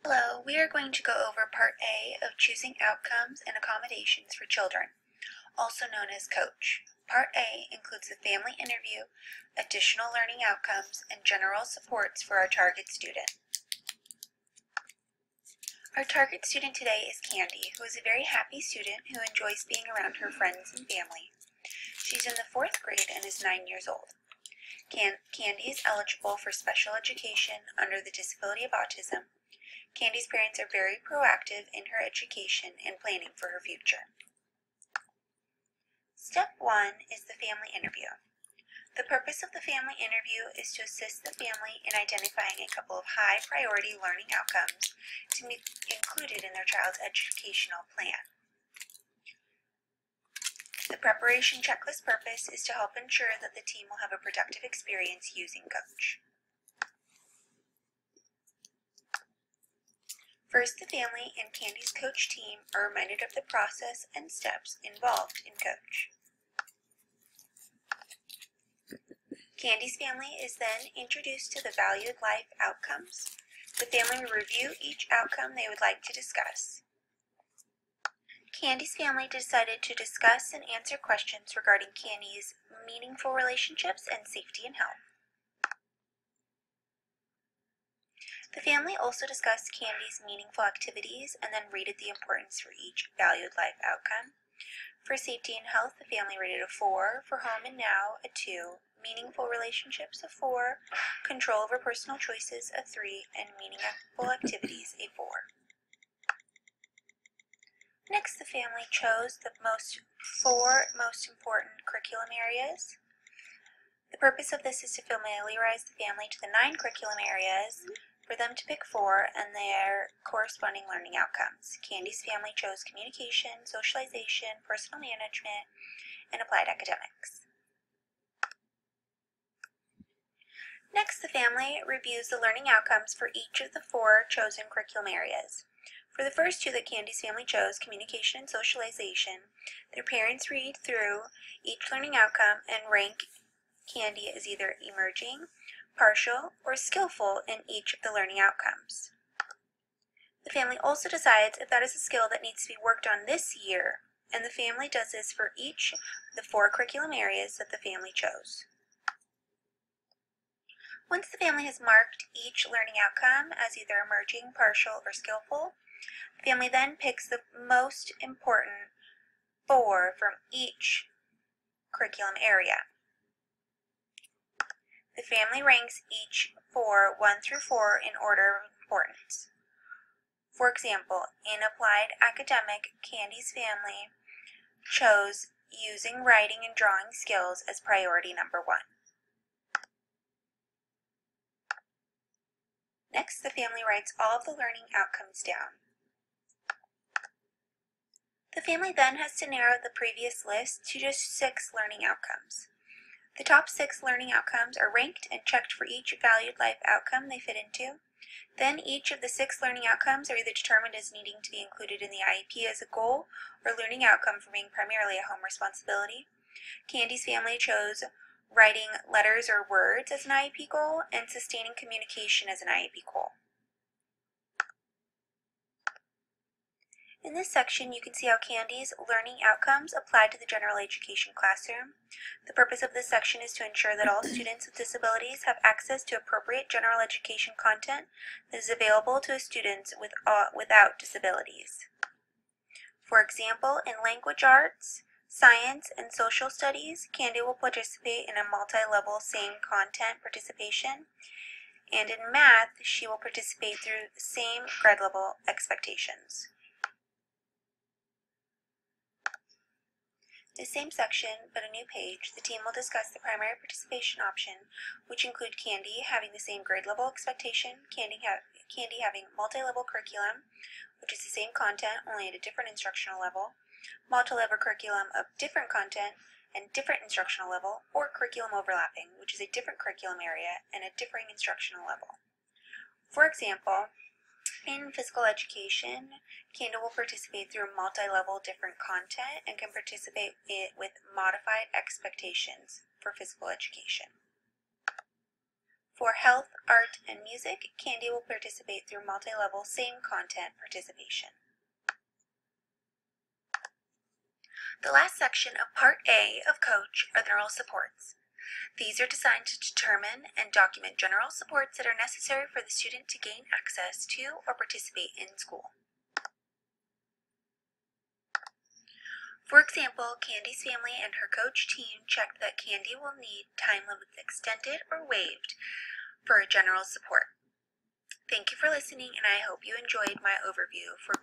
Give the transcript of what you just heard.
Hello, we are going to go over Part A of Choosing Outcomes and Accommodations for Children, also known as COACH. Part A includes the family interview, additional learning outcomes, and general supports for our target student. Our target student today is Candy, who is a very happy student who enjoys being around her friends and family. She's in the 4th grade and is 9 years old. Candy is eligible for special education under the disability of autism. Candy's parents are very proactive in her education and planning for her future. Step 1 is the family interview. The purpose of the family interview is to assist the family in identifying a couple of high-priority learning outcomes to be included in their child's educational plan. The preparation checklist purpose is to help ensure that the team will have a productive experience using COACH. First, the family and Candy's COACH team are reminded of the process and steps involved in COACH. Candy's family is then introduced to the valued life outcomes. The family will review each outcome they would like to discuss. Candy's family decided to discuss and answer questions regarding Candy's meaningful relationships and safety and health. The family also discussed Candy's meaningful activities and then rated the importance for each valued life outcome. For safety and health, the family rated a 4, for home and now a 2, meaningful relationships a 4, control over personal choices a 3, and meaningful activities a 4. Next, the family chose the 4 most important curriculum areas. The purpose of this is to familiarize the family to the 9 curriculum areas, for them to pick 4 and their corresponding learning outcomes. Candy's family chose communication, socialization, personal management, and applied academics. Next, the family reviews the learning outcomes for each of the 4 chosen curriculum areas. For the first 2 that Candy's family chose, communication and socialization, their parents read through each learning outcome and rank Candy as either emerging, partial, or skillful in each of the learning outcomes. The family also decides if that is a skill that needs to be worked on this year, and the family does this for each of the 4 curriculum areas that the family chose. Once the family has marked each learning outcome as either emerging, partial, or skillful, the family then picks the most important 4 from each curriculum area. The family ranks each 4, 1 through 4, in order of importance. For example, in applied academic, Candy's family chose using writing and drawing skills as priority number 1. Next, the family writes all of the learning outcomes down. The family then has to narrow the previous list to just 6 learning outcomes. The top 6 learning outcomes are ranked and checked for each valued life outcome they fit into. Then each of the 6 learning outcomes are either determined as needing to be included in the IEP as a goal or learning outcome for being primarily a home responsibility. Candy's family chose writing letters or words as an IEP goal and sustaining communication as an IEP goal. In this section, you can see how Candy's learning outcomes apply to the general education classroom. The purpose of this section is to ensure that all students with disabilities have access to appropriate general education content that is available to students without disabilities. For example, in language arts, science, and social studies, Candy will participate in a multi-level same content participation, and in math, she will participate through the same grade level expectations. The same section, but a new page, the team will discuss the primary participation option, which include Candy having the same grade level expectation, Candy having multi-level curriculum, which is the same content, only at a different instructional level, multi-level curriculum of different content and different instructional level, or curriculum overlapping, which is a different curriculum area and a differing instructional level. For example, in physical education, Candy will participate through multi-level different content and can participate with modified expectations for physical education. For health, art, and music, Candy will participate through multi-level same content participation. The last section of Part A of Coach are the general supports. These are designed to determine and document general supports that are necessary for the student to gain access to or participate in school. For example, Candy's family and her coach team checked that Candy will need time limits extended or waived for general support. Thank you for listening, and I hope you enjoyed my overview for